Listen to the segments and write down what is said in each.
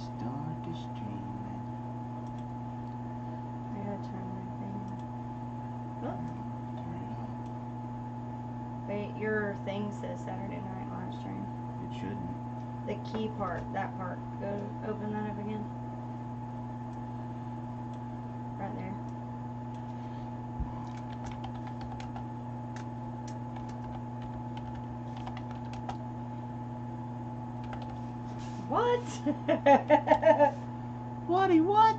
start the streaming. I gotta turn my thing. Oh. Turn it off. Wait, your thing says Saturday night live stream. It shouldn't. The key part, that part. Go open that up again. Right there. What? Whaty what?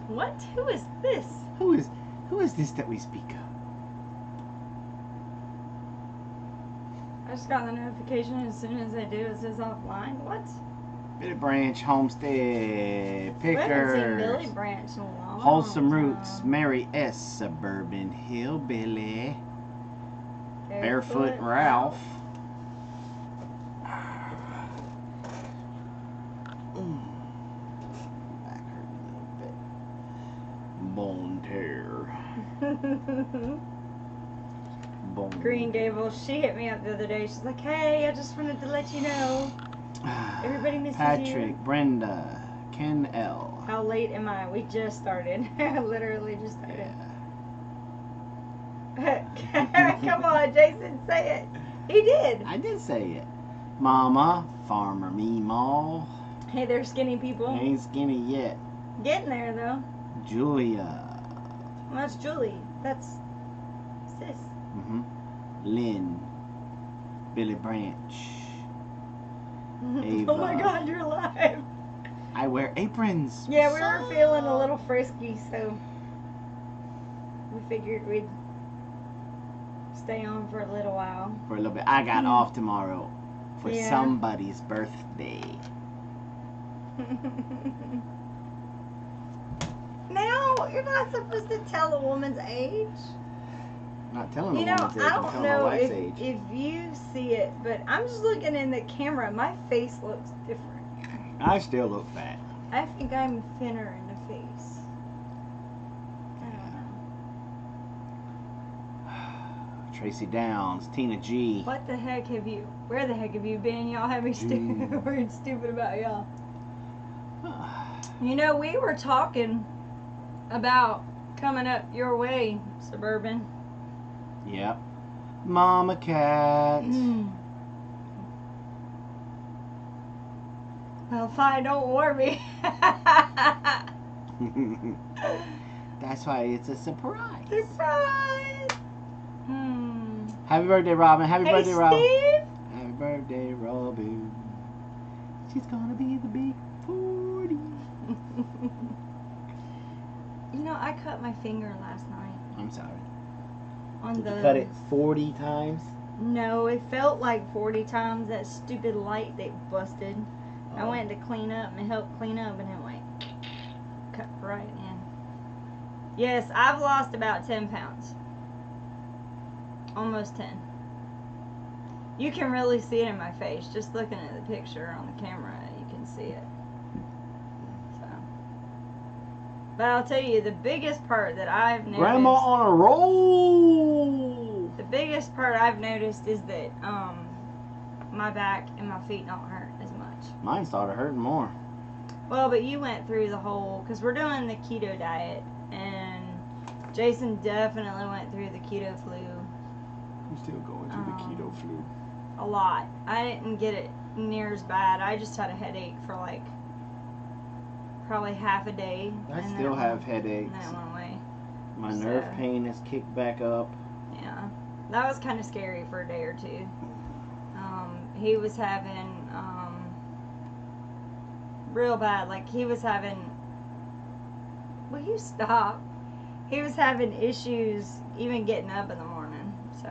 What? Who is this? Who is this that we speak of? I just got the notification as soon as I do. It says offline. What? Billy Branch Homestead We haven't seen Pickers. Billy Branch in a long Wholesome Roots, time. Mary S. Suburban Hillbilly, Barefoot Barefoot Ralph. Back hurt a little bit. Bone tear. Bone Green Gables, she hit me up the other day. She's like, hey, I just wanted to let you know. Everybody misses Patrick, you. Brenda, Ken L. How late am I? We just started. Literally just started. Yeah. Come on, Jason, say it. He did. I did say it. Mama, Farmer Meemaw. Hey there, skinny people. Ain't skinny yet. Getting there, though. Julia. Well, that's Julie. That's sis. Lynn. Billy Branch. Oh my God, you're live. I wear aprons. Yeah, we were feeling a little frisky, so we figured we'd stay on for a little while. For a little bit. I got off tomorrow for Yeah. somebody's birthday. Now, you're not supposed to tell a woman's age. Not telling You a know, woman's age, I I'm don't telling my know wife's age. if you see it, but I'm just looking in the camera. My face looks different. I still look fat. I think I'm thinner in the face. I don't know. Tracy Downs, Tina G. What the heck have you? Where the heck have you been? Y'all have me worried stupid about y'all. You know, we were talking about coming up your way, Suburban. Yep. Mama Cat. Well, fine, don't worry. That's why it's a surprise. Surprise! Happy birthday, Robin. Happy birthday, Robin. Steve! Happy birthday, Robin. She's gonna be the big 40. You know, I cut my finger last night. I'm sorry. On Did the you cut it 40 times? No, it felt like 40 times. That stupid light they busted. I went to clean up and help clean up, and it went cut right in. Yes, I've lost about 10 pounds. Almost 10. You can really see it in my face. Just looking at the picture on the camera, you can see it. So, but I'll tell you, the biggest part that I've noticed. Grandma on a roll. The biggest part I've noticed is that my back and my feet don't hurt as much. Mine started hurting more. Well, but you went through the whole, because we're doing the keto diet, and Jason definitely went through the keto flu. I'm still going through the keto flu. A lot. I didn't get it near as bad. I just had a headache for like probably half a day. I still have headaches. And then it went away. My nerve pain has kicked back up. Yeah. That was kind of scary for a day or two. He was having real bad. Like, he was having... Will you stop? He was having issues even getting up in the morning. So,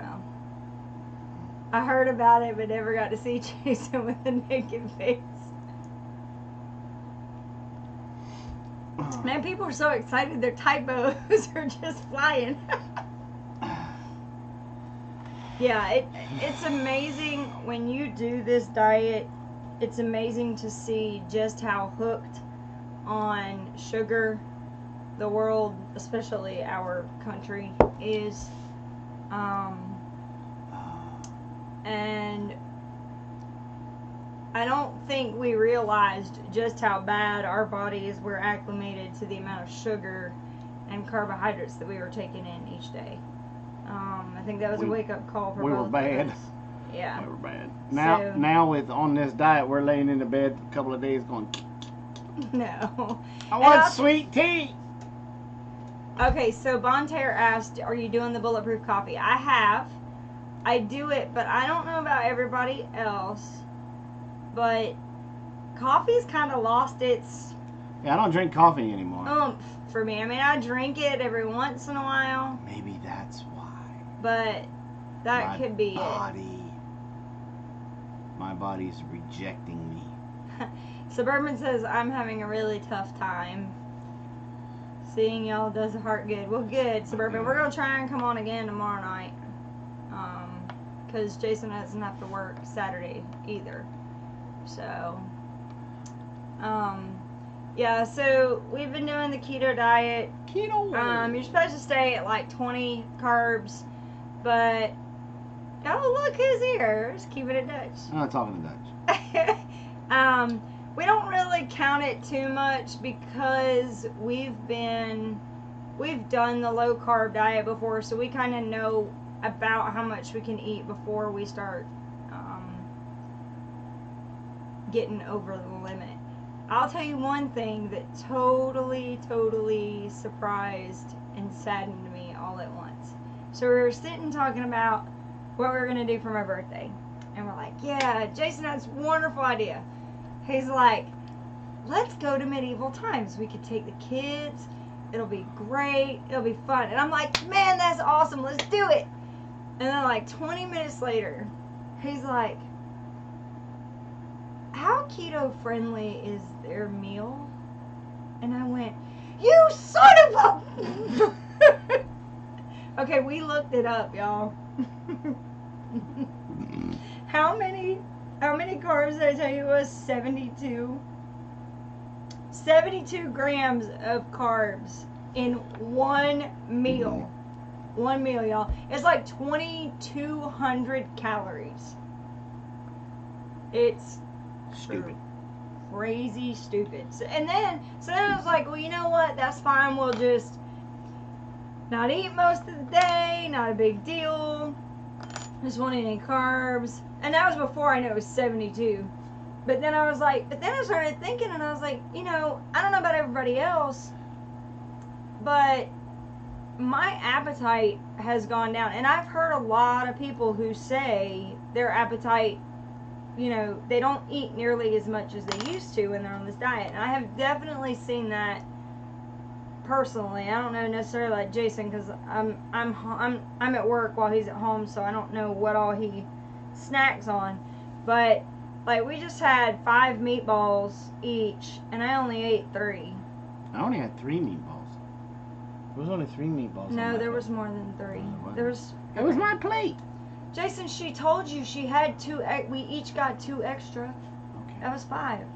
I heard about it, but never got to see Jason with a naked face. Man, people are so excited. Their typos are just flying. Yeah, it's amazing when you do this diet. It's amazing to see just how hooked on sugar the world, especially our country, is. And I don't think we realized just how bad our bodies were acclimated to the amount of sugar and carbohydrates that we were taking in each day. I think that was a wake-up call for we both were bad. of us. Yeah. We were bad. Now with on this diet, we're laying in the bed a couple of days going, No. I want sweet tea. Okay, so Bonterre asked, are you doing the bulletproof coffee? I have. I do it, but I don't know about everybody else. But coffee's kind of lost its... Yeah, I don't drink coffee anymore. For me. I mean, I drink it every once in a while. Maybe that's why. But that could be it. My body's rejecting me. Suburban says, I'm having a really tough time. Seeing y'all does a heart good. Well, good, Suburban. We're going to try and come on again tomorrow night. Because Jason doesn't have to work Saturday either. So, yeah, so we've been doing the keto diet. Keto. You're supposed to stay at like 20 carbs, but, oh, look who's here. Just keeping it Dutch. I'm not talking Dutch. We don't really count it too much because we've done the low carb diet before, so we kind of know about how much we can eat before we start getting over the limit. I'll tell you one thing that totally surprised and saddened me all at once. So we were sitting talking about what we were going to do for my birthday, and we're like, yeah, Jason has a wonderful idea. He's like, let's go to medieval times. We could take the kids. It'll be great. It'll be fun. And I'm like, man, that's awesome. Let's do it. And then like 20 minutes later, he's like, how keto friendly is their meal? And I went, you son of a... Okay, we looked it up, y'all. How many carbs did I tell you it was? 72? 72 grams of carbs in one meal. One meal, y'all. It's like 2,200 calories. It's stupid. Crazy stupid. So then I was like, well, you know what? That's fine. We'll just not eat most of the day. Not a big deal. Just won't eat any carbs. And that was before I knew it was 72. But then I started thinking, and I was like, you know, I don't know about everybody else, but my appetite has gone down. And I've heard a lot of people who say their appetite, you know, they don't eat nearly as much as they used to when they're on this diet. And I have definitely seen that personally. I don't know necessarily like Jason, because I'm at work while he's at home, so I don't know what all he snacks on. But like, we just had 5 meatballs each, and I only ate 3. I only had 3 meatballs. There was only 3 meatballs. No, there was more than 3. It was my plate. Jason, she told you she had 2. We each got 2 extra. Okay. That was 5.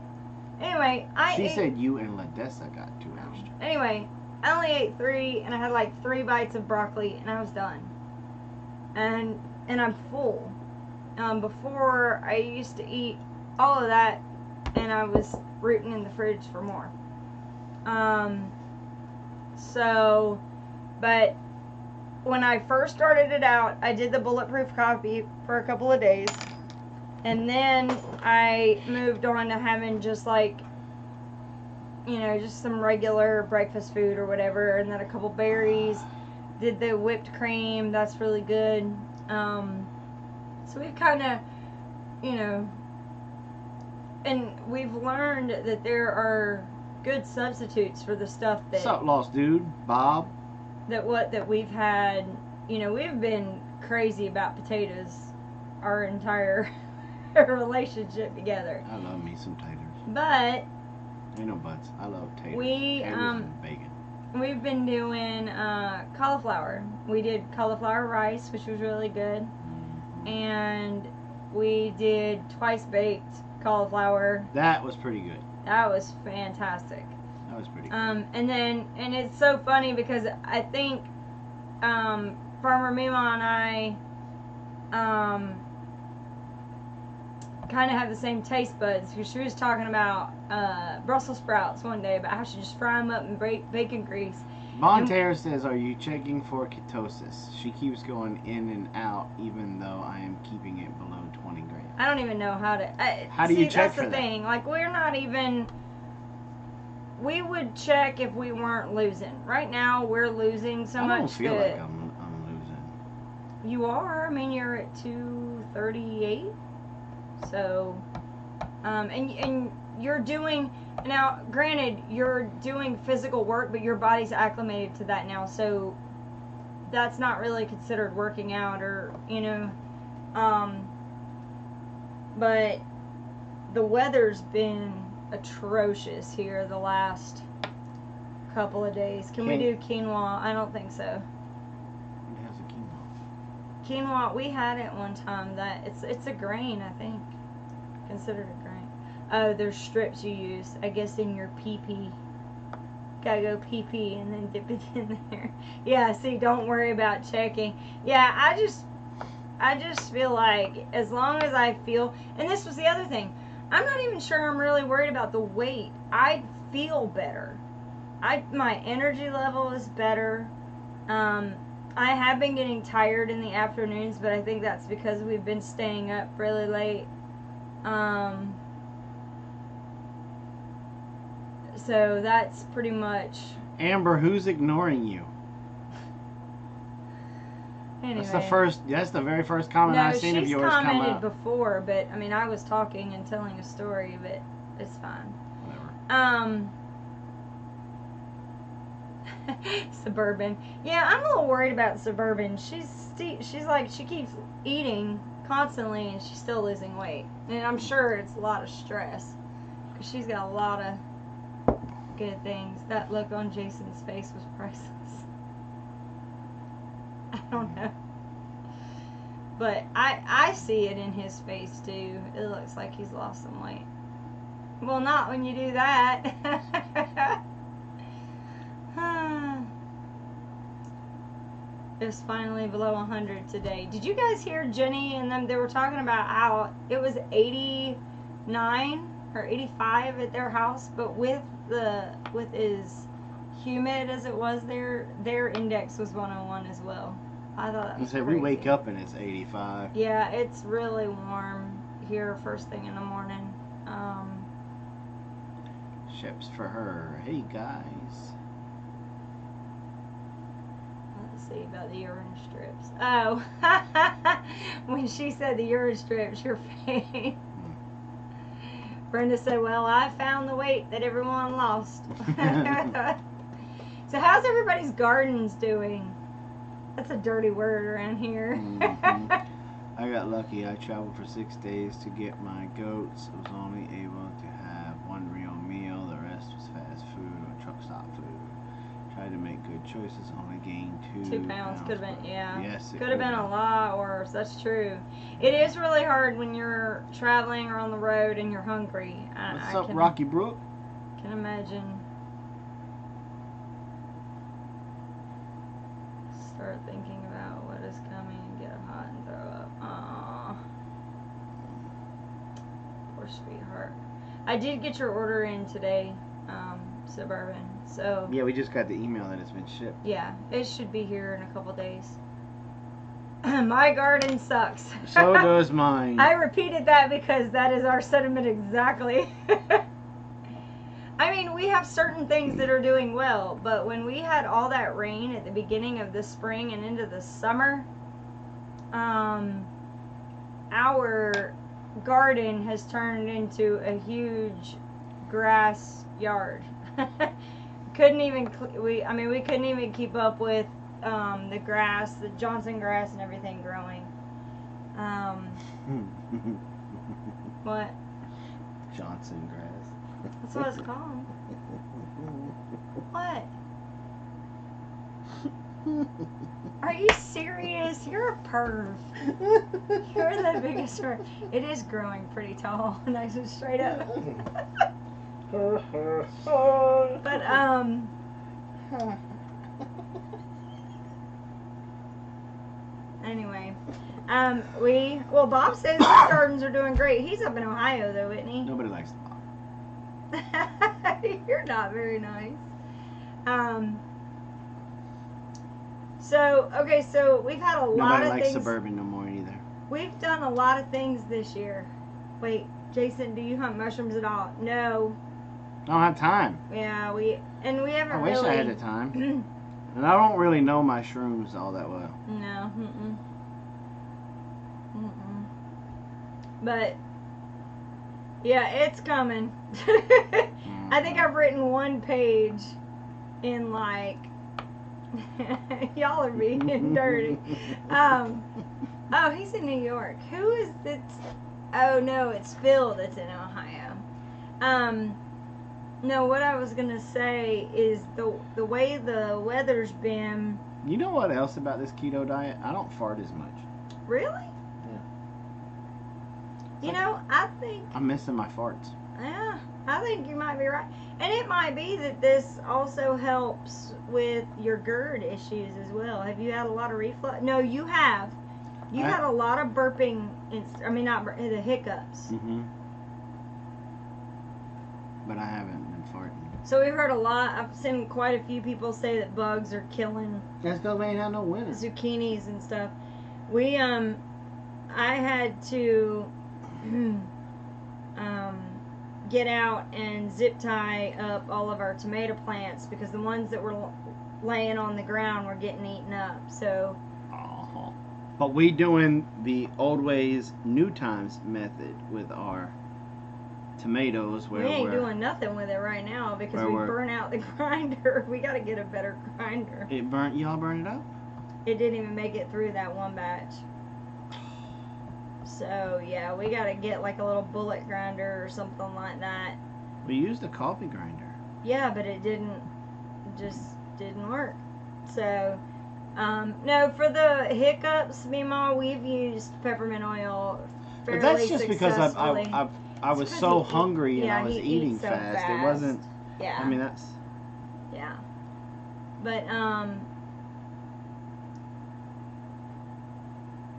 Anyway, She said you and Ladessa got 2 extra. Anyway, I only ate 3, and I had like 3 bites of broccoli, and I was done. And I'm full. Before, I used to eat all of that, and I was rooting in the fridge for more. But when I first started it out, I did the bulletproof coffee for a couple of days, and then I moved on to having just like, you know, just some regular breakfast food or whatever, and then a couple berries. Did the whipped cream, that's really good. So we've kind of, you know, and we've learned that there are good substitutes for the stuff that... What's up, lost dude? Bob? That we've had, you know, we've been crazy about potatoes our entire relationship together. I love me some taters. But... Ain't no buts. I love taters. Taters and bacon. We've been doing cauliflower. We did cauliflower rice, which was really good. And we did twice baked cauliflower. That was pretty good. That was fantastic. That was pretty good. And it's so funny because I think Farmer Mima and I kind of have the same taste buds, because she was talking about Brussels sprouts one day, about how she just fry them up in bacon grease. Bonterra says, "Are you checking for ketosis? She keeps going in and out, even though I am keeping it below 20 grams." I don't even know how to. How do you check that's for the that? thing. Like, we're not even. We would check if we weren't losing. Right now, we're losing so much. I don't feel like I'm losing. You are. I mean, you're at 238. So, and you're doing. Now, granted, you're doing physical work, but your body's acclimated to that now. So, that's not really considered working out, or, you know. But the weather's been atrocious here the last couple of days. Can we do quinoa? I don't think so. It has a quinoa. Quinoa, we had it one time. That it's a grain, I think. Considered a grain. Oh, there's strips you use, I guess, in your pee-pee. Gotta go pee-pee and then dip it in there. Yeah, see, don't worry about checking. Yeah, I just feel like as long as I feel, and this was the other thing, I'm not even sure I'm really worried about the weight. I feel better. My energy level is better. I have been getting tired in the afternoons, but I think that's because we've been staying up really late. So that's pretty much. Amber, who's ignoring you? Anyway. That's the very first comment I've seen of yours come up. No, she's commented before, but I mean, I was talking and telling a story, but it's fine. Whatever. Suburban. Yeah, I'm a little worried about Suburban. She's like, she keeps eating constantly and she's still losing weight. And I'm sure it's a lot of stress, because she's got a lot of good things. That look on Jason's face was priceless. I don't know. But I see it in his face too. It looks like he's lost some weight. Well, not when you do that. It was finally below 100 today. Did you guys hear Jenny and them? They were talking about how it was 89 or 85 at their house, but with as humid as it was there, their index was 101 as well. I thought that was crazy. We wake up and it's 85. Yeah, it's really warm here first thing in the morning. Ships for her. Hey guys. Let's see about the urine strips. Oh, when she said the urine strips, your face. Brenda said, "Well, I found the weight that everyone lost." So how's everybody's gardens doing? That's a dirty word around here. Mm-hmm. I got lucky. I traveled for 6 days to get my goats. I was only able to have one real meal. The rest was fast food or truck stop food. Tried to make good choices. Only gained 2 pounds. Could have been, yeah. Yes, could have been a lot worse. That's true. It is really hard when you're traveling or on the road and you're hungry. What's up, Rocky Brook? Can imagine. Start thinking about what is coming and get hot and throw up. Aww. Poor sweetheart. I did get your order in today, Suburban. So yeah, we just got the email that it's been shipped. Yeah, it should be here in a couple days. My garden sucks. So does mine. I repeated that because that is our sentiment exactly. I mean, we have certain things that are doing well, but when we had all that rain at the beginning of the spring and into the summer, our garden has turned into a huge grass yard. We couldn't even keep up with the grass, the Johnson grass and everything growing. What? Johnson grass. That's what it's called. What? Are you serious? You're a perv. You're the biggest perv. It is growing pretty tall, nice and straight up. But anyway, Bob says his gardens are doing great. He's up in Ohio though, isn't he? Nobody likes Bob. You're not very nice. So we've had a lot Nobody of likes things. Suburban no more either. We've done a lot of things this year. Wait, Jason, do you hunt mushrooms at all? No. I don't have time. Yeah, we haven't I wish really. I had the time. And I don't really know my shrooms all that well. No. But yeah, it's coming. I think I've written one page in like y'all are being dirty. Oh, he's in New York. Who is this? Oh no, it's Phil that's in Ohio. No, what I was gonna say is the way the weather's been. You know what else about this keto diet? I don't fart as much. Really? You know, I think I'm missing my farts. Yeah, I think you might be right. And it might be that this also helps with your GERD issues as well. Have you had a lot of reflux? No, you have. You had a lot of burping, the hiccups. Mm-hmm. But I haven't been farting. So we've heard a lot. I've seen quite a few people say that bugs are killing That's because we ain't had no winter. zucchinis and stuff. I had to get out and zip tie up all of our tomato plants because the ones that were laying on the ground were getting eaten up. So, but we doing the old ways, new times method with our tomatoes. Where we ain't doing nothing with it right now because we burn out the grinder. We got to get a better grinder. Y'all burn it up? It didn't even make it through that one batch. So, yeah, we got to get like a little bullet grinder or something like that. We used a coffee grinder. Yeah, but it didn't work. So, no, for the hiccups, me and Ma, we've used peppermint oil fairly But that's just because I was so he hungry and I was eating so fast. It wasn't. Yeah. I mean, that's. Yeah. But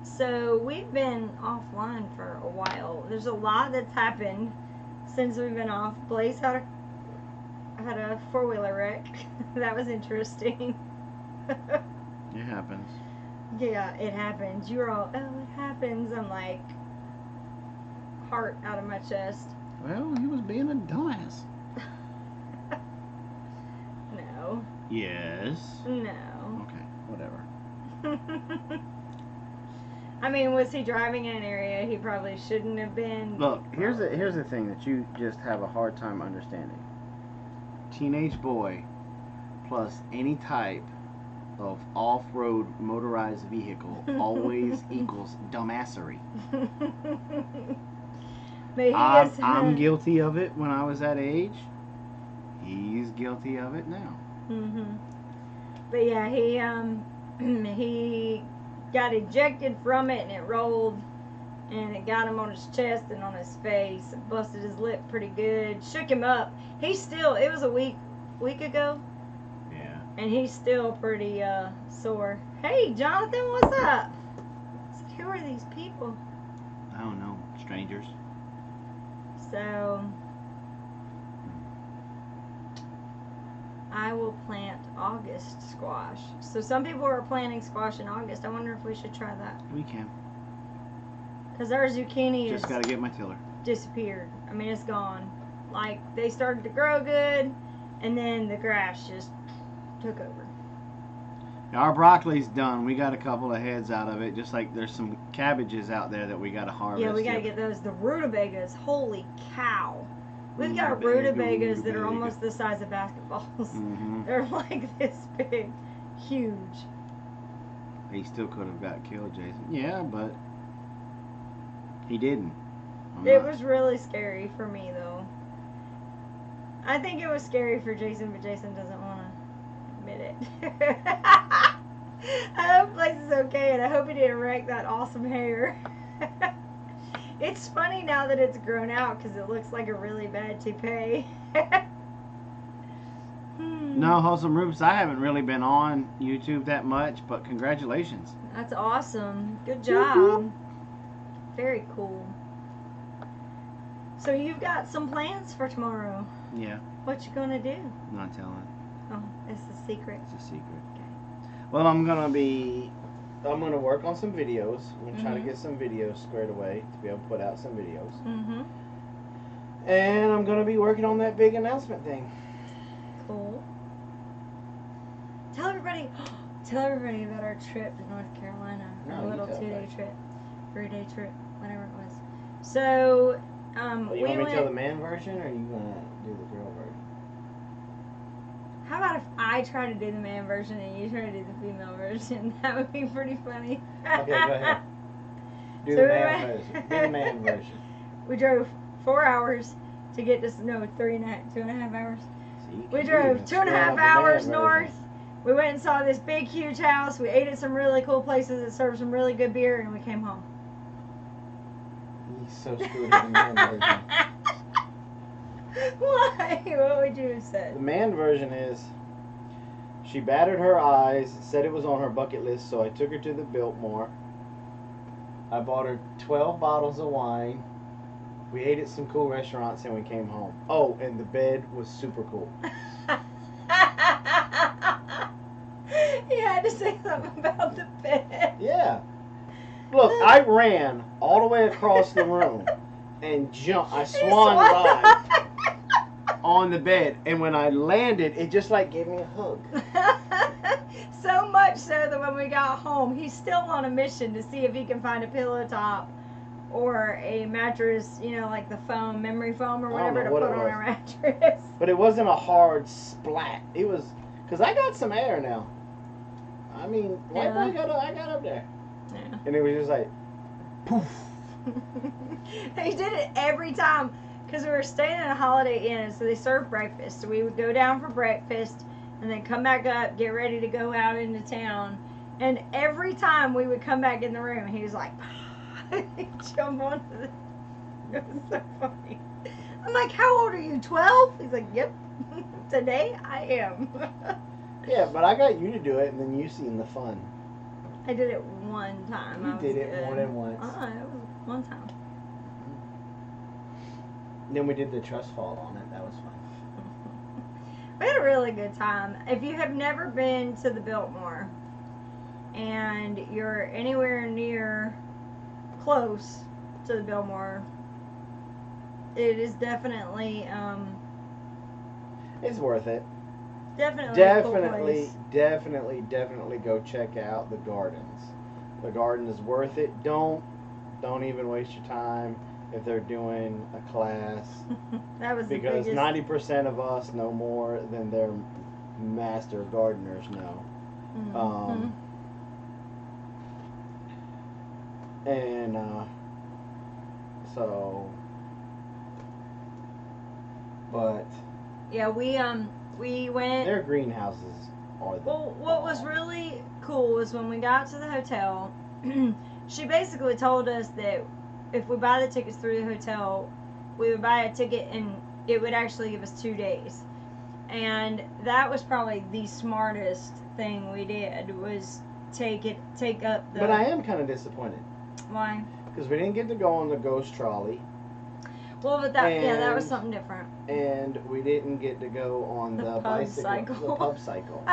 so we've been offline for a while. There's a lot that's happened since we've been off. Blaze had a 4-wheeler wreck. That was interesting. It happens. Yeah, it happens. You're all, oh, it happens. I'm like, heart out of my chest. Well, he was being a dumbass. No. Yes. No. Okay, whatever. I mean, was he driving in an area he probably shouldn't have been? Look, here's the thing that you just have a hard time understanding. Teenage boy plus any type of off-road motorized vehicle always equals dumbassery. But I'm guilty of it when I was that age. He's guilty of it now. Mhm. But yeah, he got ejected from it and it rolled and it got him on his chest and on his face. It busted his lip pretty good. Shook him up. It was a week ago. Yeah. And he's still pretty sore. Hey, Jonathan, what's up? Who are these people? I don't know. Strangers. So, I will plant August squash. So some people are planting squash in August. I wonder if we should try that. We can. Because our zucchini Just gotta get my tiller. disappeared. I mean, it's gone. Like, they started to grow good, and then the grass just took over. Now, our broccoli's done. We got a couple of heads out of it. Just like there's some cabbages out there that we gotta harvest. Yeah, we gotta get those. The rutabagas, holy cow. We've got rutabagas that are almost the size of basketballs. Mm-hmm. They're like this big. Huge. He still could have got killed, Jason. Yeah, but he didn't. It was really scary for me, though. I think it was scary for Jason, but Jason doesn't want to admit it. I hope Blaze is okay, and I hope he didn't wreck that awesome hair. It's funny now that it's grown out because it looks like a really bad toupee. No, Wholesome Roots. I haven't really been on YouTube that much, but congratulations. That's awesome. Good job. Very cool. So you've got some plans for tomorrow. Yeah. What you gonna do? I'm not telling. Oh, it's a secret. It's a secret. Okay. Well, I'm gonna work on some videos. I'm gonna try to get some videos squared away to be able to put out some videos. Mm-hmm. And I'm gonna be working on that big announcement thing. Cool. Tell everybody about our trip to North Carolina. Our little 2-day trip, 3-day trip, whatever it was. So, you want me to tell the man version, or are you gonna do the girl version? How about if I try to do the man version and you try to do the female version? That would be pretty funny. Okay, go ahead. Do the man version. Do the man version. We drove 4 hours to get this. No, 2.5 hours. We drove 2.5 hours north. We went and saw this big, huge house. We ate at some really cool places that served some really good beer, and we came home. He's so screwed at the man version. Why? What would you have said? The man version is, she battered her eyes, said it was on her bucket list, so I took her to the Biltmore. I bought her 12 bottles of wine. We ate at some cool restaurants, and we came home. Oh, and the bed was super cool. You had to say something about the bed. Yeah. Look, I ran all the way across the room and jumped. I swan dive on the bed, and when I landed, it just like gave me a hug. So much so that when we got home, he's still on a mission to see if he can find a pillow top or a mattress, you know, like the foam, memory foam or whatever, to put on a mattress. But it wasn't a hard splat. It was, because I got some air now. I mean, I got up there. Yeah. And it was just like, poof. He did it every time because we were staying in a Holiday Inn, so they served breakfast. So we would go down for breakfast and then come back up, get ready to go out into town. And every time we would come back in the room, he was like, he'd jump onto the... It was so funny. I'm like, how old are you, 12? He's like, yep. Today I am. Yeah, but I got you to do it, and then you seen the fun. I did it one time. You did it more than once. It was one time. Then we did the trust fall on it. That was fun. We had a really good time. If you have never been to the Biltmore and you're anywhere near close to the Biltmore, it is definitely it's worth it. Definitely a cool place. Definitely go check out the gardens. The garden is worth it. Don't even waste your time if they're doing a class. That was because the 90% of us know more than their master gardeners know. Mm-hmm. But yeah, we went. Their greenhouses are the Well, what was really cool was when we got to the hotel, she basically told us that if we buy the tickets through the hotel, we would buy a ticket and it would actually give us 2 days. And that was probably the smartest thing we did, was take up the... But I am kind of disappointed. Why? Because we didn't get to go on the ghost trolley. Well, but that was something different. And we didn't get to go on the bicycle. The pub cycle.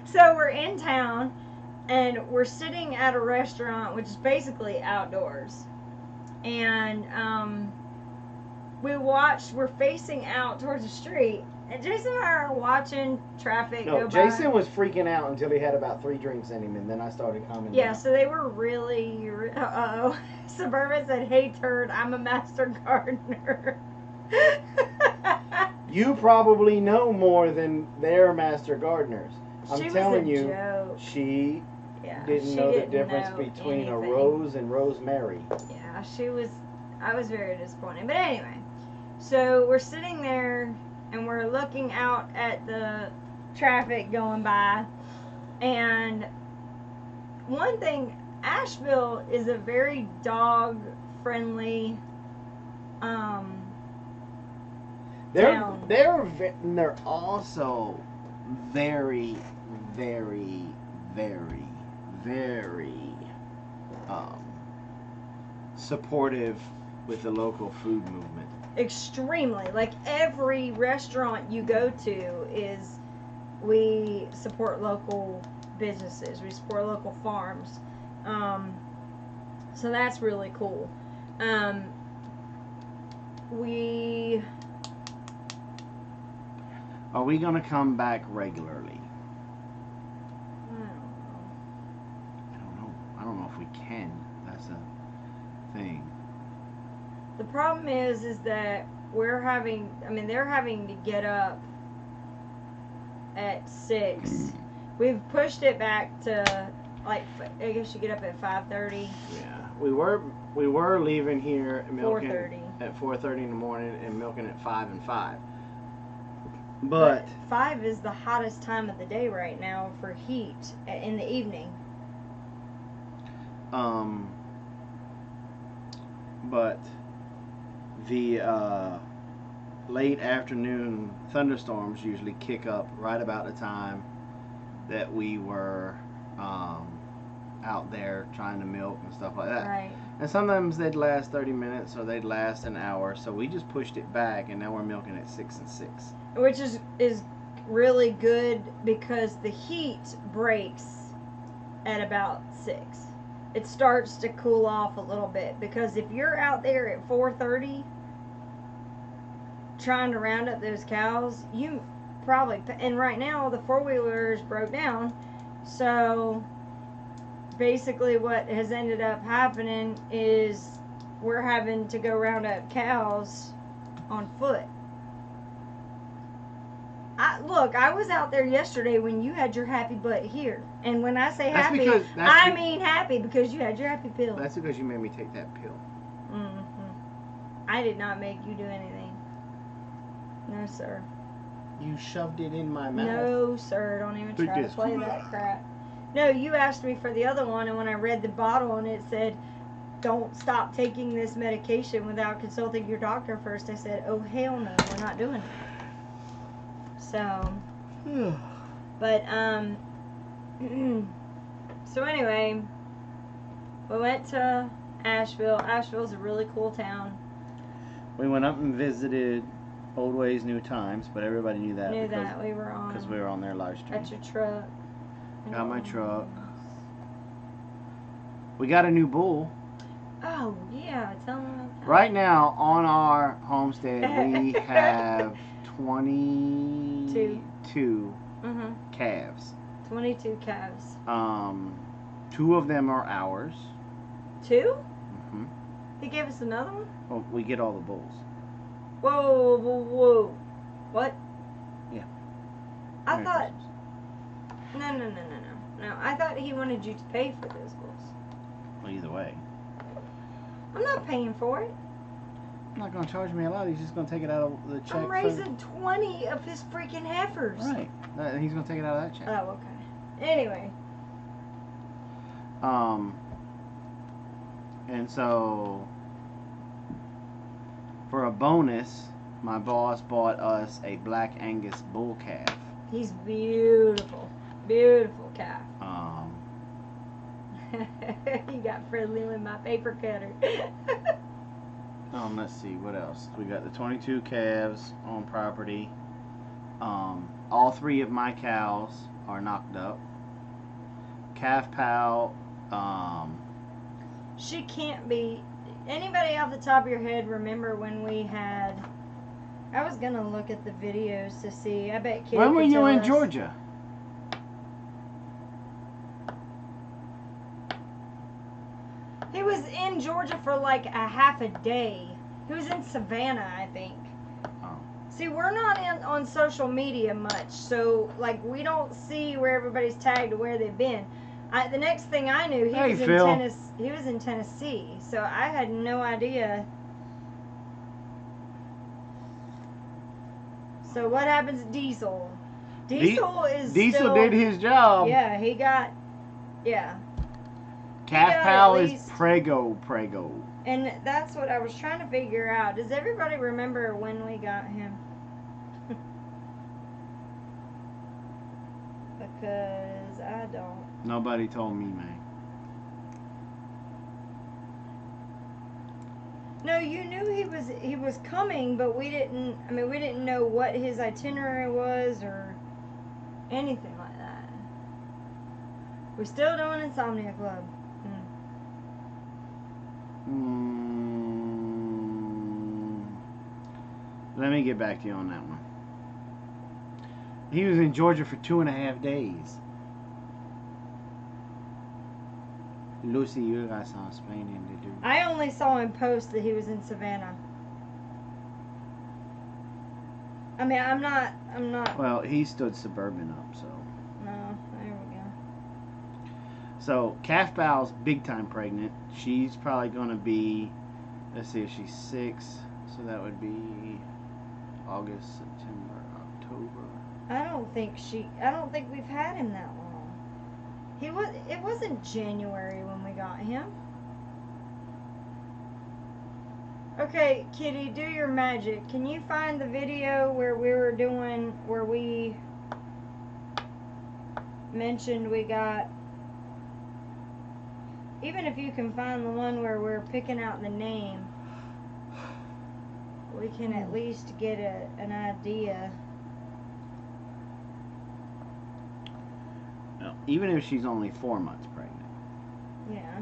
So we're in town, and we're sitting at a restaurant, which is basically outdoors. And we're facing out towards the street, and Jason and I are watching traffic go by. Jason was freaking out until he had about 3 drinks in him, and then I started calming down. So they were really... Uh-oh. Suburban said, hey, turd, I'm a master gardener. You probably know more than their master gardeners. I'm telling you, joke. She didn't know the difference between a rose and rosemary. Yeah, I was very disappointed. But anyway, so we're sitting there and we're looking out at the traffic going by. And one thing, Asheville is a very dog-friendly town. They're also very, very, very, very supportive with the local food movement. Extremely. Like every restaurant you go to is, we support local businesses. We support local farms. So that's really cool. We Are we gonna come back regularly? I don't know if we can. That's a thing. The problem is that they're having to get up at 6. We've pushed it back to, like, I guess you get up at 5:30. Yeah, we were leaving here milking 4:30 at 4:30 in the morning and milking at 5 and 5. But 5 is the hottest time of the day right now for heat in the evening. But the late afternoon thunderstorms usually kick up right about the time that we were out there trying to milk and stuff like that. Right. And sometimes they'd last 30 minutes or they'd last an hour. So we just pushed it back, and now we're milking at 6 and 6. Which is really good because the heat breaks at about 6. It starts to cool off a little bit, because if you're out there at 4:30 trying to round up those cows, you probably, and right now the four-wheelers broke down, so basically what has ended up happening is we're having to go round up cows on foot. I was out there yesterday when you had your happy butt here. And when I say happy, I mean happy because you had your happy pill. That's because you made me take that pill. I did not make you do anything. No, sir. You shoved it in my mouth. No, sir. Don't even try to play that crap. No, you asked me for the other one, and when I read the bottle and it said, "Don't stop taking this medication without consulting your doctor first," I said, "Oh, hell no, we're not doing it." So, but, so anyway, we went to Asheville. Asheville's a really cool town. We went up and visited Old Ways, New Times, but everybody knew that. We were on. Because we were on their live stream. At your truck. Got my truck. We got a new bull. Oh, yeah. Tell me about that. Right now, on our homestead, we have 22 calves. 22 calves. 2 of them are ours. 2? He gave us another one? Well, we get all the bulls. Whoa. What? Yeah. I thought... No. I thought he wanted you to pay for those bulls. Well, either way. I'm not paying for it. I'm not going to charge me a lot. He's just going to take it out of the check. I'm raising 20 of his freaking heifers. Right. He's going to take it out of that check. Oh, okay. Anyway. And so, for a bonus, my boss bought us a Black Angus bull calf. He's beautiful. Beautiful calf. He got friendly with my paper cutter. Let's see, what else? We got the 22 calves on property. All 3 of my cows are knocked up. Calf pal, she can't be. Anybody off the top of your head remember when we had... I was going to look at the videos to see. I bet Kitty when were you in us. Georgia? He was in Georgia for like a half a day. He was in Savannah, I think. Oh. See, we're not on social media much, so like we don't see where everybody's tagged or where they've been. The next thing I knew, he was in Tennessee, so I had no idea. So what happens to Diesel? Diesel did his job. Yeah, he got. Yeah. Calf pal is prego. And that's what I was trying to figure out. Does everybody remember when we got him? Because I don't. Nobody told me, man. No, you knew he was coming, but we didn't. I mean, we didn't know what his itinerary was or anything like that. We're still doing Insomnia Club. Let me get back to you on that one. He was in Georgia for 2.5 days. Lucy, you got some explaining to do. I only saw him post that he was in Savannah. I mean, I'm not. Well, he stood Suburban up, so. No, there we go. So, Calf Bow's big time pregnant. She's probably going to be, let's see if she's 6. So that would be August, September, October. I don't think we've had him that long. It wasn't January when we got him. Okay, Kitty, do your magic. Can you find the video where we mentioned we got, even if you can find the one where we're picking out the name, we can at least get an idea. Now, even if she's only 4 months pregnant. Yeah.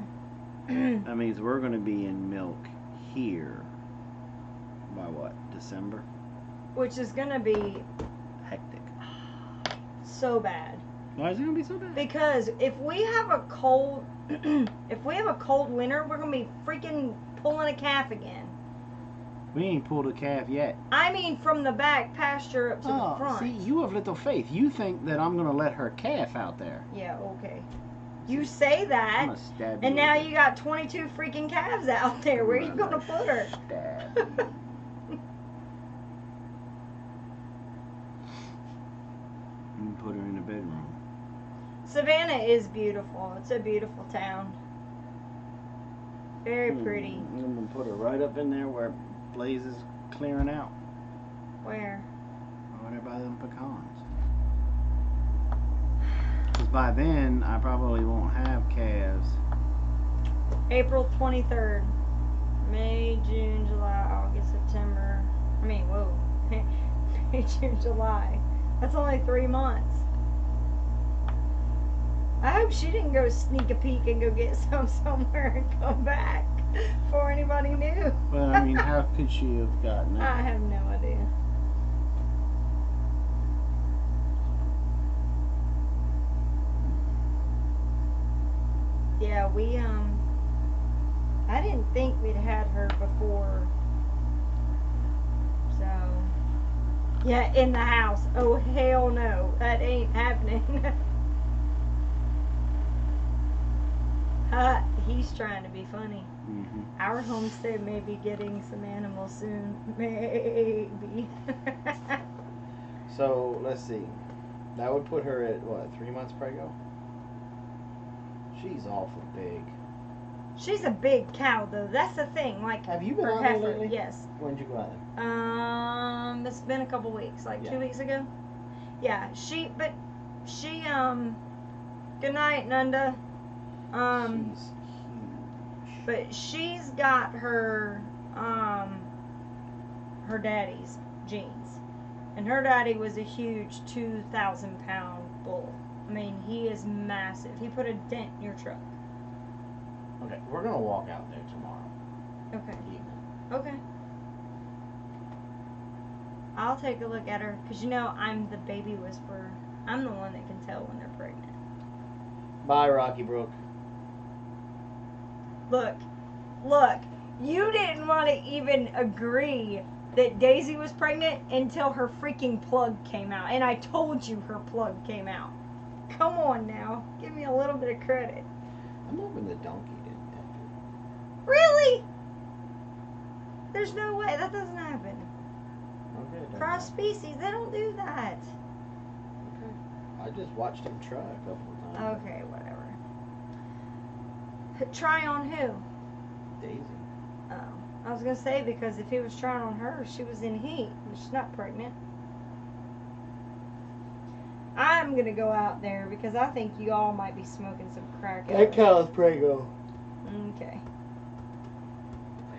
That means we're going to be in milk here by what? December? Which is going to be Hectic. so bad. Why is it going to be so bad? Because if we have a cold winter, we're going to be freaking pulling a calf again. We ain't pulled a calf yet. I mean from the back pasture up to the front. See, you have little faith. You think that I'm going to let her calf out there. Yeah, okay. You say that, I'm gonna stab you and now with you got 22 freaking calves out there. Where are you going to put her? Stab you. You put her in the bedroom. Savannah is beautiful. It's a beautiful town. Very pretty. I'm going to put her right up in there where Blaze is clearing out. Where? Over there by them pecans. Because by then, I probably won't have calves. April 23rd. May, June, July, August, September. I mean, whoa. May, June, July. That's only 3 months. I hope she didn't go sneak a peek and go get some somewhere and come back before anybody knew. Well, I mean, how could she have gotten it? I have no idea. Yeah, I didn't think we'd had her before. So, yeah, in the house. Oh, hell no. That ain't happening. He's trying to be funny. Mm-hmm. Our homestead may be getting some animals soon. Maybe. So, let's see. That would put her at, what, 3 months prego? She's awful big. She's a big cow, though. That's the thing. Like, Have you been her out there heifer. lately? Yes. When'd you go out there? It's been a couple weeks, like Yeah. 2 weeks ago. Yeah, she, good night, Nunda. She's huge. But she's got her daddy's genes. And her daddy was a huge 2,000-pound bull. I mean, he is massive. He put a dent in your truck. Okay, we're going to walk out there tomorrow Okay. evening. Okay. I'll take a look at her. Because, I'm the baby whisperer. I'm the one that can tell when they're pregnant. Bye, Rocky Brook. Look. You didn't want to even agree that Daisy was pregnant until her freaking plug came out. And I told you her plug came out. Come on now. Give me a little bit of credit. I'm hoping the donkey didn't take it. Really? There's no way. That doesn't happen. Okay. it doesn't Cross matter. species, they don't do that. Okay. I just watched him try a couple of times. Okay, whatever. Try on who? Daisy. Oh. I was going to say, because if he was trying on her, she was in heat. She's not pregnant. I'm gonna go out there because I think you all might be smoking some crack. That cow's prego. Okay.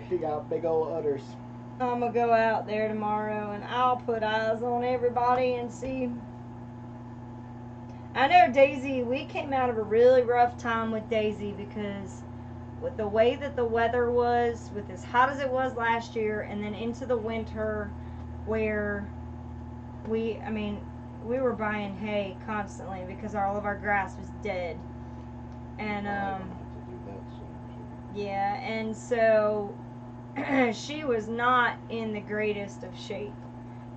She got big old udders. I'm gonna go out there tomorrow and I'll put eyes on everybody and see. I know Daisy, we came out of a really rough time with Daisy because with the way that the weather was, with as hot as it was last year, and then into the winter where we were buying hay constantly because all of our grass was dead. And yeah, and so she was not in the greatest of shape.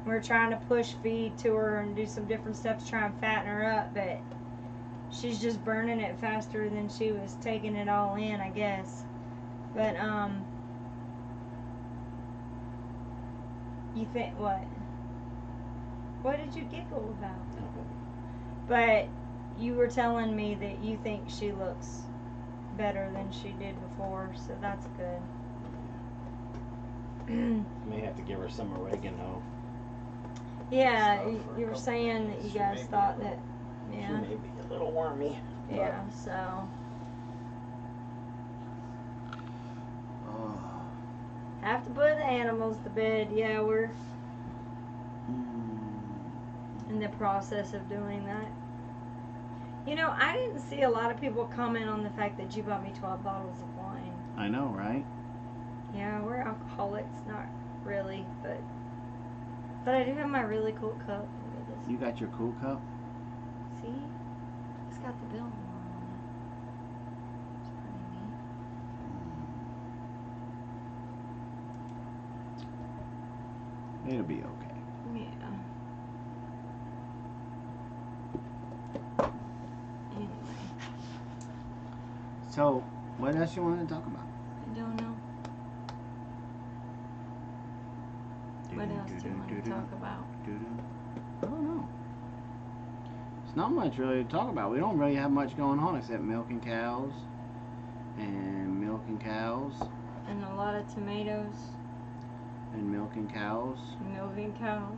We were trying to push feed to her and do some different stuff to try and fatten her up, but she's just burning it faster than she was taking it all in, I guess. But you think what? What did you giggle about? But you were telling me that you think she looks better than she did before, so that's good. May have to give her some oregano. Yeah, you were saying that you guys thought that, yeah. She may be a little wormy. Yeah, so. Have to put the animals to bed. Yeah, we're in the process of doing that. You know, I didn't see a lot of people comment on the fact that you bought me 12 bottles of wine. I know, right? Yeah, we're alcoholics, not really, but I do have my really cool cup. You got your cool cup? See? It's got the bill on it. It's pretty neat. It'll be okay. Yeah. Anyway. So, what else you want to talk about? I don't know. What else do you want to talk about? I don't know. It's not much really to talk about. We don't really have much going on except milking cows. And milking cows. And a lot of tomatoes. And milking cows. Milking cows.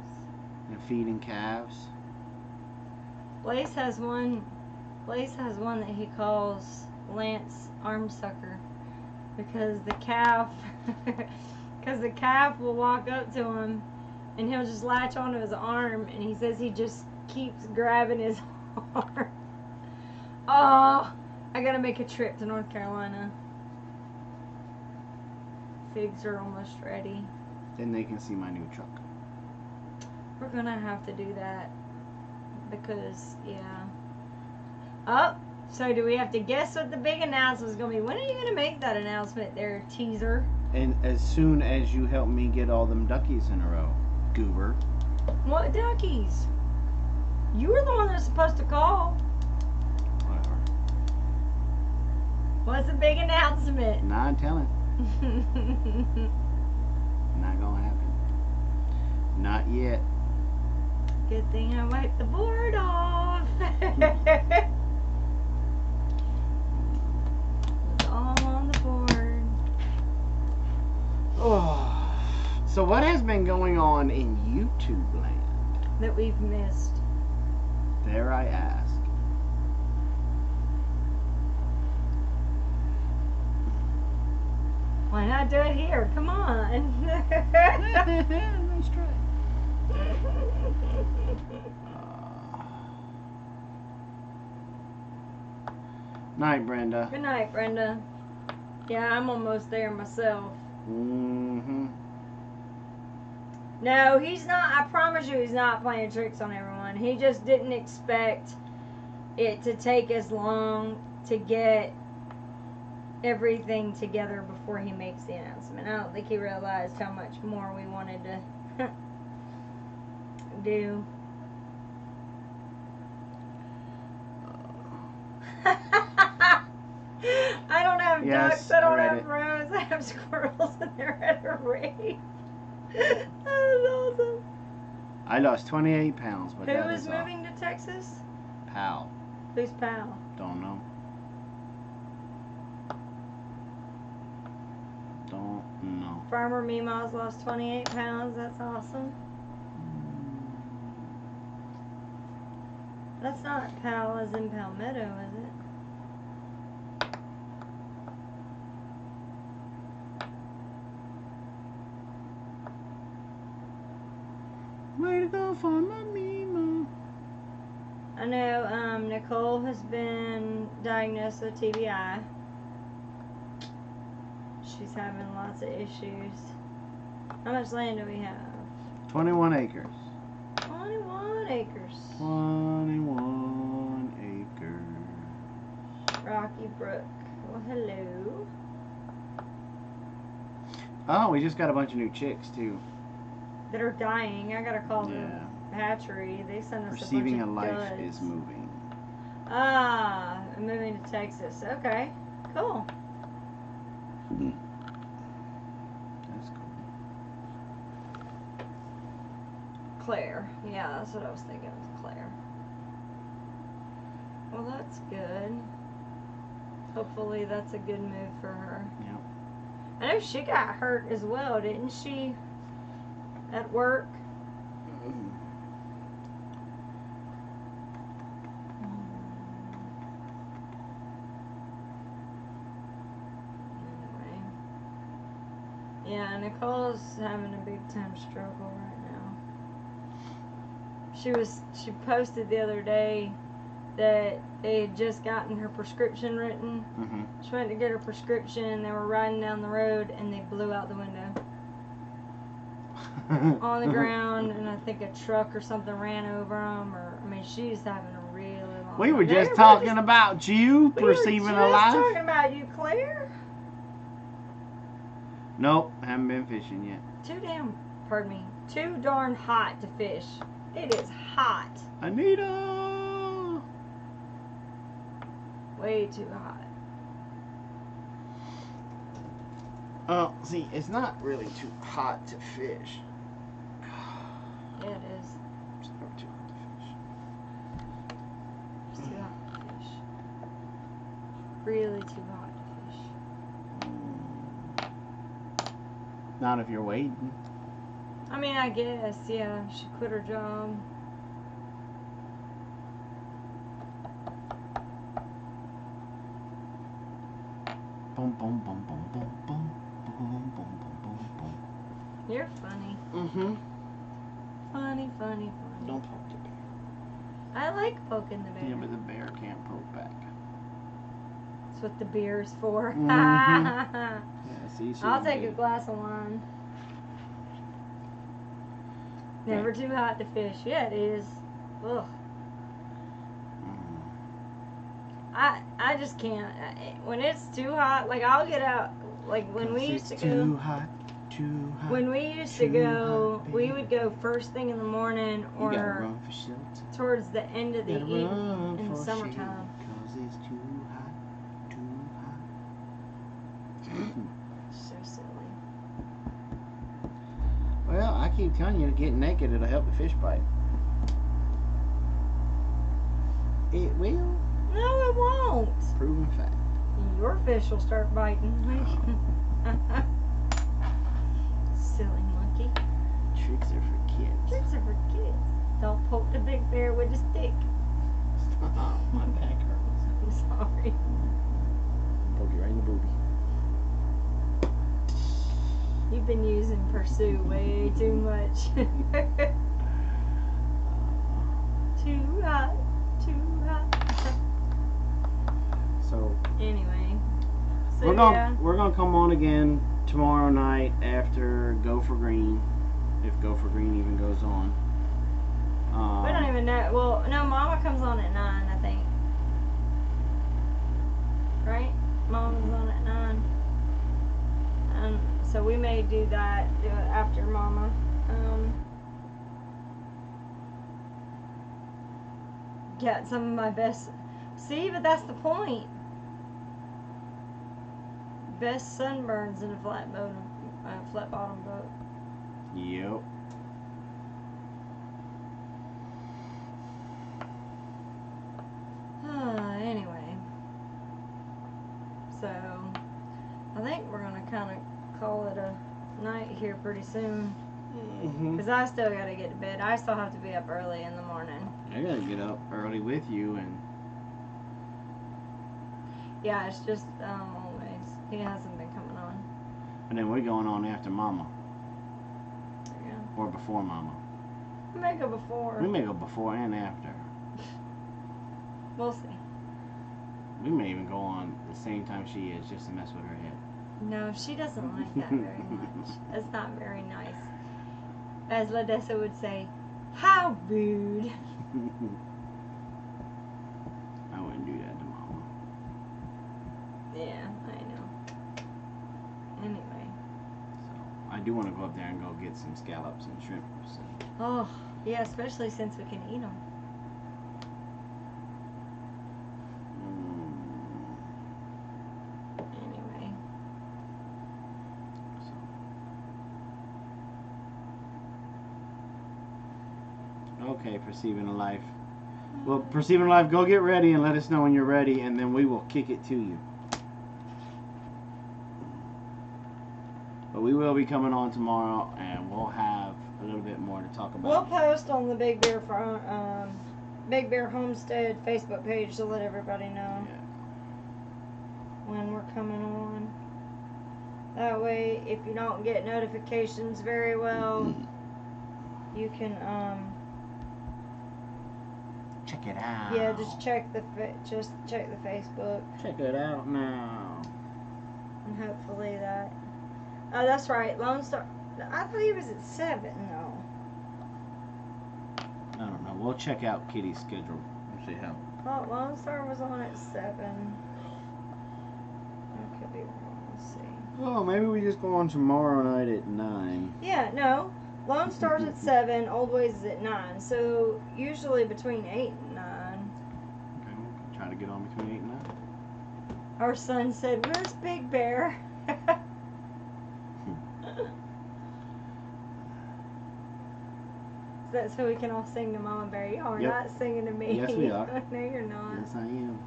And feeding calves. Blaze has one that he calls Lance Armsucker because the calf will walk up to him and he'll just latch onto his arm, and he says he just keeps grabbing his arm. Oh, I gotta make a trip to North Carolina. Figs are almost ready. Then they can see my new truck. We're gonna have to do that because, yeah. Oh, so do we have to guess what the big announcement is gonna be? When are you gonna make that announcement there, teaser? And as soon as you help me get all them duckies in a row, goober. What duckies? You were the one that's supposed to call. Whatever. What's the big announcement? Not telling. Not gonna happen. Not yet. Good thing I wiped the board off. It's all on the board. Oh. So what has been going on in YouTube land? That we've missed. Dare I ask? Why not do it here? Come on. Nice try. Night, Brenda. Good night, Brenda. Yeah, I'm almost there myself. Mm-hmm. No, he's not. I promise you he's not playing tricks on everyone. He just didn't expect it to take as long to get everything together before he makes the announcement. I don't think he realized how much more we wanted to do. I don't have ducks, I don't have crows, I have squirrels, and they're at a rate. That was awesome. I lost 28 pounds, but who is moving to Texas? Pal. Who's Pal? Don't know. Don't know. Farmer Meemaw's lost 28 pounds. That's awesome. That's not pal as in palmetto, is it? Way to go for my Mima. I know Nicole has been diagnosed with TBI. She's having lots of issues. How much land do we have? 21 acres. 21 acres. 21 acres. Rocky Brook. Well, hello. Oh, we just got a bunch of new chicks too. That are dying. I gotta call Yeah. the hatchery. They sent us Perceiving a a bunch of life duds. is moving. Ah, moving to Texas. Okay, cool. That's cool. Claire. Yeah, that's what I was thinking. It was Claire. Well, that's good. Hopefully that's a good move for her. Yep. I know she got hurt as well, didn't she? At work. Anyway. Yeah, Nicole's having a big time struggle right now. She posted the other day that they had just gotten her prescription written. Mm-hmm. She went to get her prescription. They were riding down the road and they blew out the window on the ground, and I think a truck or something ran over them. Or I mean, she's having a really long. We were time. just talking about you We were perceiving just a life. talking about you, Claire. Nope, haven't been fishing yet. Too darn hot to fish. It is hot. Anita! Way too hot. Oh, see, it's not really too hot to fish. Yeah, it is. It's never too hot to fish. It's too hot to fish. Really too hot to fish. Not if you're waiting. I mean, I guess, yeah. She quit her job. Boom, boom, boom, boom, boom, boom, boom, boom, boom, boom. You're funny. Mm-hmm. Funny. Don't poke the bear. I like poking the bear. Yeah, but the bear can't poke back. That's what the beer is for. Mhm. Yeah, see, I'll take a glass of wine. Never too hot to fish. Yeah, it is. Ugh. I just can't. When it's too hot, like I'll get out. Like when we used to go. Too hot. When we used to go, we would go first thing in the morning You gotta or run for shelter. towards the end of the You gotta evening run in the for summertime. shade, 'cause it's too hot. So silly. Well, I keep telling you to get naked. It'll help the fish bite. It will. No, it won't. Proven fact. Your fish will start biting. Silly monkey. Tricks are for kids. Tricks are for kids. Don't poke the big bear with a stick. Stop. My back hurts. I'm sorry. Poke you right in the booty. You've been using Pursue way too much. Too hot. Too hot. So Anyway. So we're gonna come on again tomorrow night after Go for Green, if Go for Green even goes on. We don't even know. Well, no, Mama comes on at 9, I think. Right? Mama's on at 9. So we may do it after Mama. Get some of my best. See, but that's the point. Best sunburns in a flat bottom boat. Yep. Anyway, so I think we're gonna kind of call it a night here pretty soon. Because I still got to get to bed. I still have to be up early in the morning. I gotta get up early with you, and Yeah, it's just always. He hasn't been coming on. then we're going on after Mama Yeah. or before Mama. We may go before. We may go before and after. We'll see. We may even go on the same time she is, just to mess with her head. No, she doesn't like that very much. That's not very nice. As Ladessa would say, how rude. I wouldn't do that to Mama. Yeah, I know. Anyway. So I do want to go up there and go get some scallops and shrimp. So. Oh, yeah, especially since we can eat them. Anyway. Okay, Perceiving a Life. Well, Perceiving a Life, go get ready and let us know when you're ready, and then we will kick it to you. But we will be coming on tomorrow, and we'll have a little bit more to talk about. We'll post on the Big Bear Homestead Facebook page to let everybody know when we're coming on. That way, if you don't get notifications very well, you can check it out. Yeah, just check the Facebook. Check it out now. And hopefully that. Oh, that's right. Lone Star. I thought he was at 7. No. I don't know. We'll check out Kitty's schedule and see how. Oh, Lone Star was on at 7. I could be wrong. Let's see. Oh, maybe we just go on tomorrow night at 9. Yeah, no. Lone Star's at 7. Old Ways is at 9. So usually between 8 and 9. Okay, we'll try to get on between 8 and 9. Our son said, "Where's Big Bear?" That's so we can all sing to Mama Bear. Y'all are not singing to me. Yes, we are. No, you're not. Yes, I am.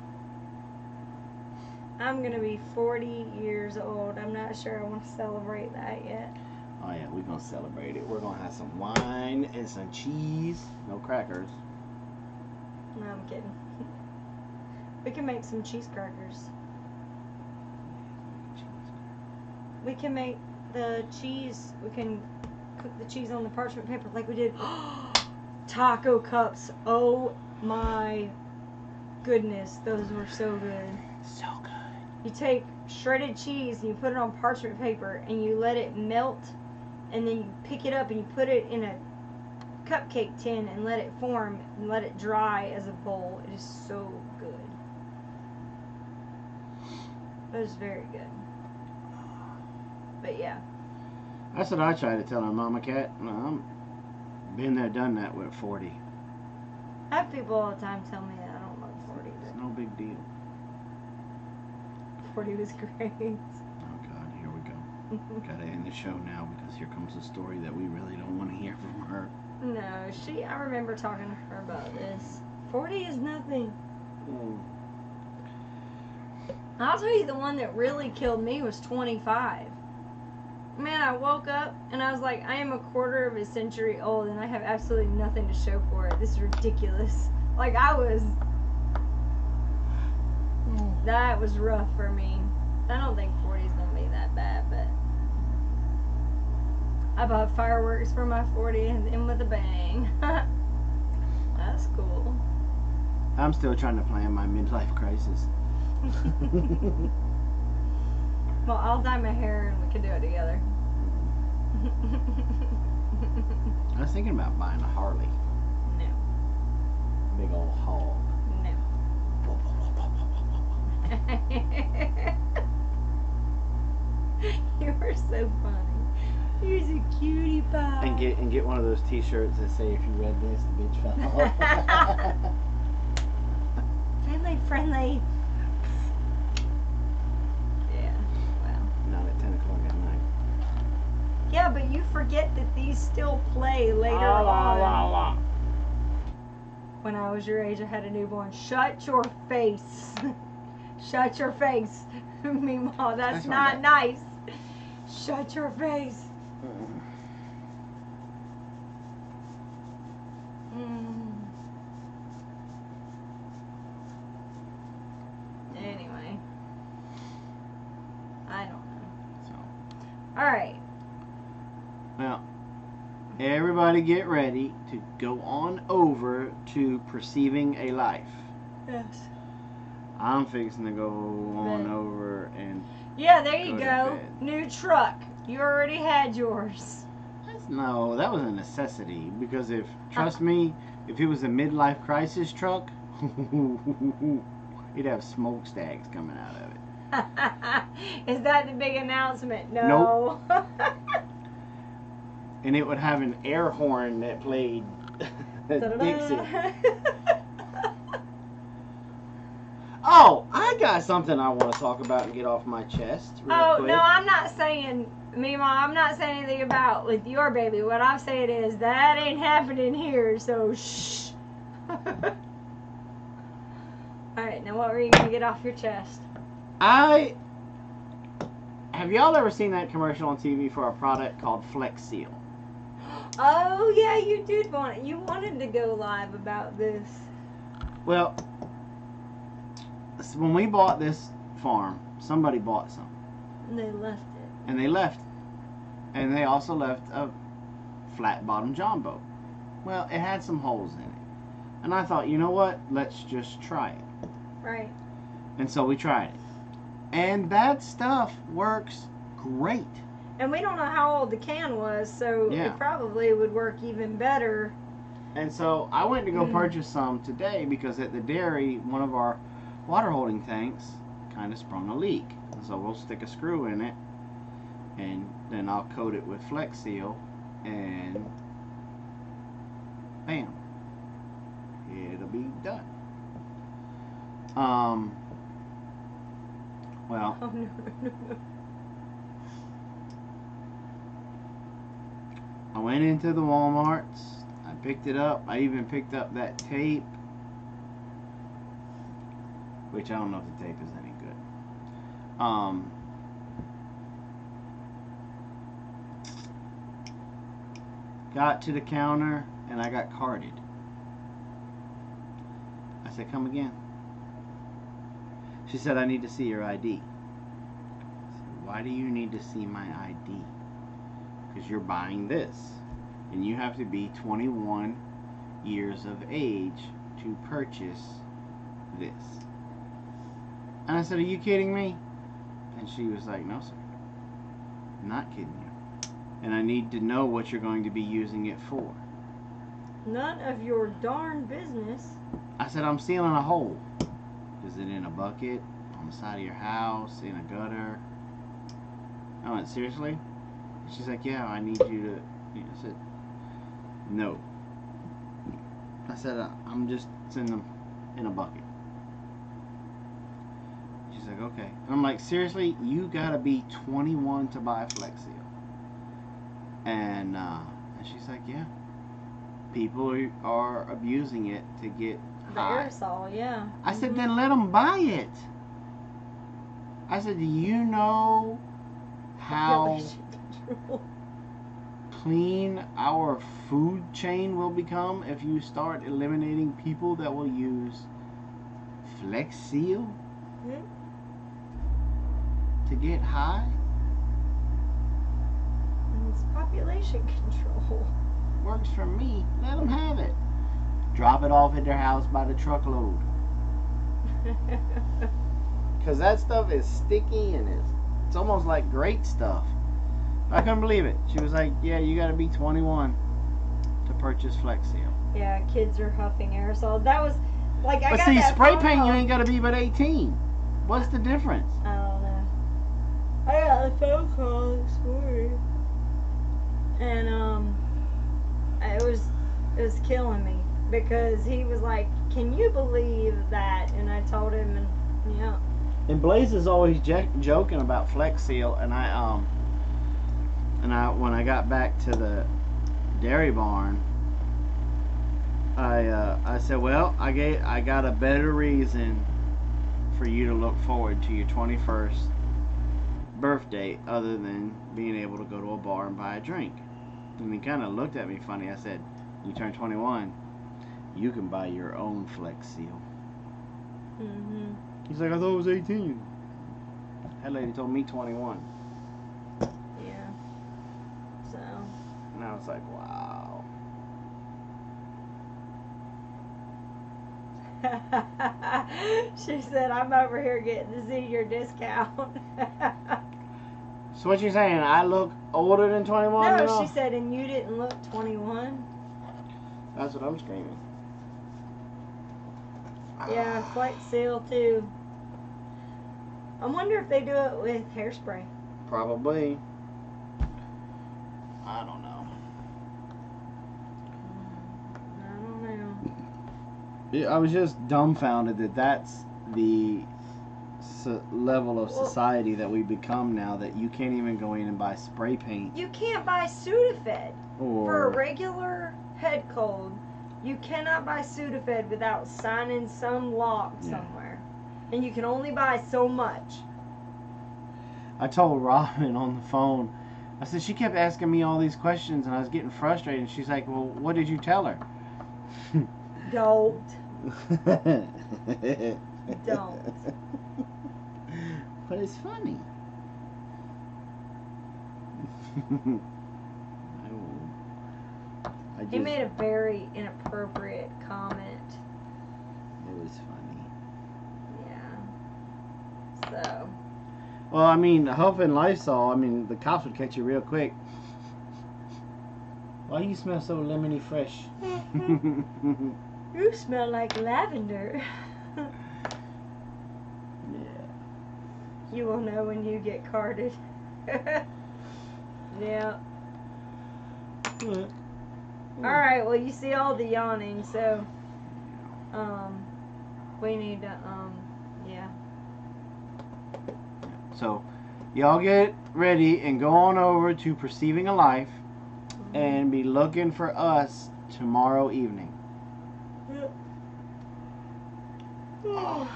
I'm going to be 40 years old. I'm not sure I want to celebrate that yet. Oh, yeah, we're going to celebrate it. We're going to have some wine and some cheese. No crackers. No, I'm kidding. We can make some cheese crackers. We can make the cheese. We can cook the cheese on the parchment paper like we did. Taco cups. Oh my goodness. Those were so good. So good. You take shredded cheese and you put it on parchment paper and you let it melt, and then you pick it up and you put it in a cupcake tin and let it form and let it dry as a bowl. It is so good. It was very good. But yeah. That's what I try to tell her, Mama Cat. I'm been there, done that with 40. I have people all the time tell me that I don't love 40. It's no big deal. 40 was great. Oh, God, here we go. Gotta end the show now because here comes a story that we really don't want to hear from her. No, I remember talking to her about this. 40 is nothing. I'll tell you, the one that really killed me was 25. Man, I woke up and I was like, I am a quarter of a century old and I have absolutely nothing to show for it. This is ridiculous. Like, that was rough for me. I don't think 40 is going to be that bad, but I bought fireworks for my 40 and then with a bang. That's cool. I'm still trying to plan my midlife crisis. Well, I'll dye my hair and we can do it together. I was thinking about buying a Harley. No. Big old hog. No. You are so funny. You're a cutie pie. And get one of those T-shirts that say, "If you read this, the bitch fell off." Family friendly. Yeah. Well. Not at 10 o'clock at night. Yeah, but you forget that these still play later on. When I was your age, I had a newborn. Shut your face. Shut your face. Meemaw, that's not nice. Shut your face. everybody get ready to go on over to Perceiving a Life. Yes. I'm fixing to go on over and Yeah, there you go to go. bed. New truck. You already had yours. No, that was a necessity because trust me, if it was a midlife crisis truck, it'd have smokestacks coming out of it. Is that the big announcement? No. Nope. And it would have an air horn that played Dixie. Oh, I got something I want to talk about and get off my chest real quick. No, I'm not saying, Mima, I'm not saying anything about with your baby. What I'm saying is that ain't happening here, so shh. Alright, now what were you going to get off your chest? Have y'all ever seen that commercial on TV for a product called Flex Seal? Oh, yeah, you did want it. You wanted to go live about this. Well, when we bought this farm, somebody bought some. And they left it. And they left it. And they also left a flat bottom John boat. Well, it had some holes in it. And I thought, you know what? Let's just try it. Right. And so we tried it. And that stuff works great. And we don't know how old the can was, so Yeah. it probably would work even better. And so I went to go purchase some today because at the dairy, one of our water holding tanks kind of sprung a leak. And so we'll stick a screw in it and then I'll coat it with Flex Seal and bam, it'll be done. Well, Oh, no. I went into the Walmarts. I picked it up. I even picked up that tape, which I don't know if the tape is any good. Got to the counter and I got carded. I said, come again. She said, I need to see your ID. I said, why do you need to see my ID? Because you're buying this. And you have to be 21 years of age to purchase this. And I said, are you kidding me? And she was like, no, sir. I'm not kidding you. And I need to know what you're going to be using it for. None of your darn business. I said, I'm sealing a hole. Is it in a bucket? On the side of your house? In a gutter? I went, seriously? She's like, yeah, I need you to... I said, no. I said, I'm just sending them in a bucket. She's like, okay. And I'm like, seriously? You gotta be 21 to buy a Flex Seal. And she's like, yeah. People are abusing it to get The high. aerosol, yeah. I said, then let them buy it. I said, do you know how clean our food chain will become if you start eliminating people that will use Flex Seal to get high? And it's population control. Works for me. Let them have it. Drop it off at their house by the truckload. Because that stuff is sticky and it's almost like great stuff. I couldn't believe it. She was like, yeah, you got to be 21 to purchase Flex Seal. Yeah, kids are huffing aerosol. That was like I But got see, that spray phone paint, you call. ain't got to be but 18. What's the difference? I don't know. I got a phone call this morning, and it was killing me because he was like, "Can you believe that?" And I told him, and yeah. And Blaze is always joking about Flex Seal, and I when I got back to the dairy barn, I said, well, I got a better reason for you to look forward to your 21st birthday other than being able to go to a bar and buy a drink. And he kind of looked at me funny. I said, you turn 21, you can buy your own Flex Seal. Mhm. He's like, I thought it was 18. That lady told me 21. Yeah. So. And I was like, wow. She said, I'm over here getting the senior discount. So what you saying? I look older than 21? No, now? she said, and you didn't look 21. That's what I'm screaming. Yeah, flight seal too. I wonder if they do it with hairspray. Probably. I don't know. I don't know. I was just dumbfounded that that's the level of society that we become now, that you can't even go in and buy spray paint. You can't buy Sudafed for a Or regular head cold. You cannot buy Sudafed without signing some lock somewhere. And you can only buy so much. I told Robin on the phone, I said, she kept asking me all these questions and I was getting frustrated. And she's like, well, what did you tell her? Don't. Don't. But it's funny. He made a very inappropriate comment. It was funny. Yeah. So. Well, I mean, huffing Lysol, I mean, the cops would catch you real quick. Why do you smell so lemony fresh? You smell like lavender. Yeah. You will know when you get carded. Yeah. Alright, well, you see all the yawning, so we need to yeah. So y'all get ready and go on over to Perceiving a Life and be looking for us tomorrow evening. What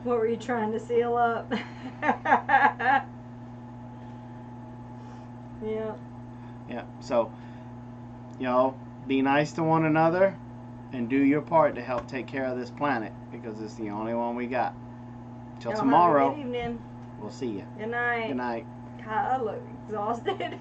were you trying to seal up? Yeah. Yeah. So y'all be nice to one another and do your part to help take care of this planet, because it's the only one we got. Till tomorrow. Good evening. We'll see you. Good night. Good night. God, I look exhausted.